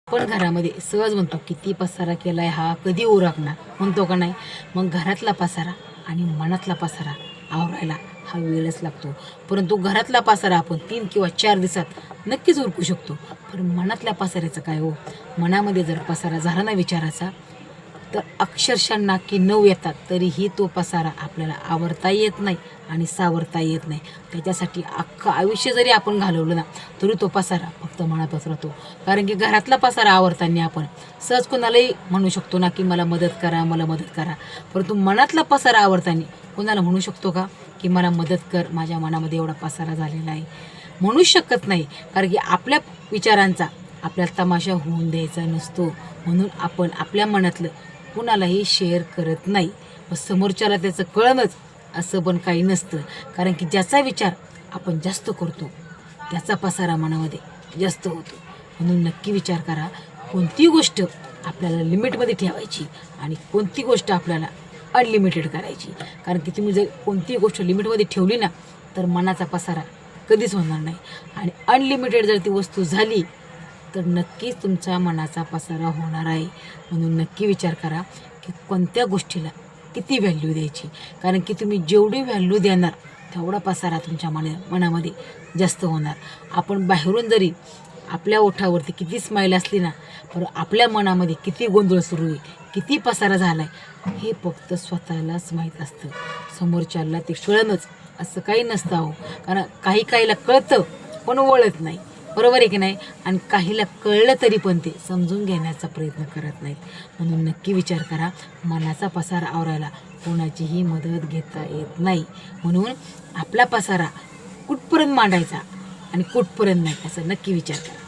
पण घरामध्ये सहज म्हणतो किती पसारा केलाय हा, कधी उरकणार म्हणतो का नाही. मग घरातला पसारा आणि मनातला पसारा आवरायला हा वेळच लागतो. परंतु घरातला पसारा आपण 3 किंवा 4 दिवसात नक्कीच उरकू शकतो. पण मनातल्या पसाऱ्याचं काय हो. मनामध्ये जर पसारा झाला ना विचाराचा, तर अक्षरशः नाकी 9 येतात तरीही तो पसारा आपल्याला आवरता येत नाही आणि सावरता येत नाही. त्याच्यासाठी अख्खं आयुष्य जरी आपण घालवलं ना तरी तो पसारा फक्त मनातच राहतो. कारण की घरातला पसारा आवरताना आपण सहज कोणालाही म्हणू शकतो ना की मला मदत करा, मला मदत करा. परंतु मनातला पसारा आवरताना कोणाला म्हणू शकतो का की मला मदत कर, माझ्या मनामध्ये एवढा पसारा झालेला आहे. म्हणूच शकत नाही. कारण की आपल्या विचारांचा आपल्याला तमाशा होऊन द्यायचा नसतो. म्हणून आपण आपल्या मनातलं कुणालाही शेअर करत नाही. समोरच्याला त्याचं कळणंच असं पण काही नसतं. कारण की ज्याचा विचार आपण जास्त करतो त्याचा पसारा मनामध्ये जास्त होतो. म्हणून नक्की विचार करा, कोणती गोष्ट आपल्याला लिमिटमध्ये ठेवायची आणि कोणती गोष्ट आपल्याला अनलिमिटेड करायची. कारण की तुम्ही जर कोणती गोष्ट लिमिटमध्ये ठेवली ना तर मनाचा पसारा कधीच होणार नाही. आणि अनलिमिटेड जर ती वस्तू झाली तर नक्कीच तुमच्या मनाचा पसारा होणार आहे. म्हणून नक्की विचार करा की कोणत्या गोष्टीला किती व्हॅल्यू द्यायची. कारण की तुम्ही जेवढी व्हॅल्यू देणार तेवढा पसारा तुमच्या मनामध्ये जास्त होणार. आपण बाहेरून जरी आपल्या ओठावरती किती स्माईल असली ना, पण आपल्या मनामध्ये किती गोंधळ सुरू आहे, किती पसारा झाला आहे हे फक्त स्वतःलाच माहीत असतं. समोरच्याला ते कळणंच असं काही नसतं हो. कारण काहीला कळतं पण वळत नाही, बरोबर आहे की नाही. आणि काहीला कळलं तरी पण ते समजून घेण्याचा प्रयत्न करत नाहीत. म्हणून नक्की विचार करा, मनाचा पसारा आवरायला कोणाचीही मदत घेता येत नाही. म्हणून आपला पसारा कुठपर्यंत मांडायचा आणि कुठपर्यंत नाही असं नक्की विचार करा.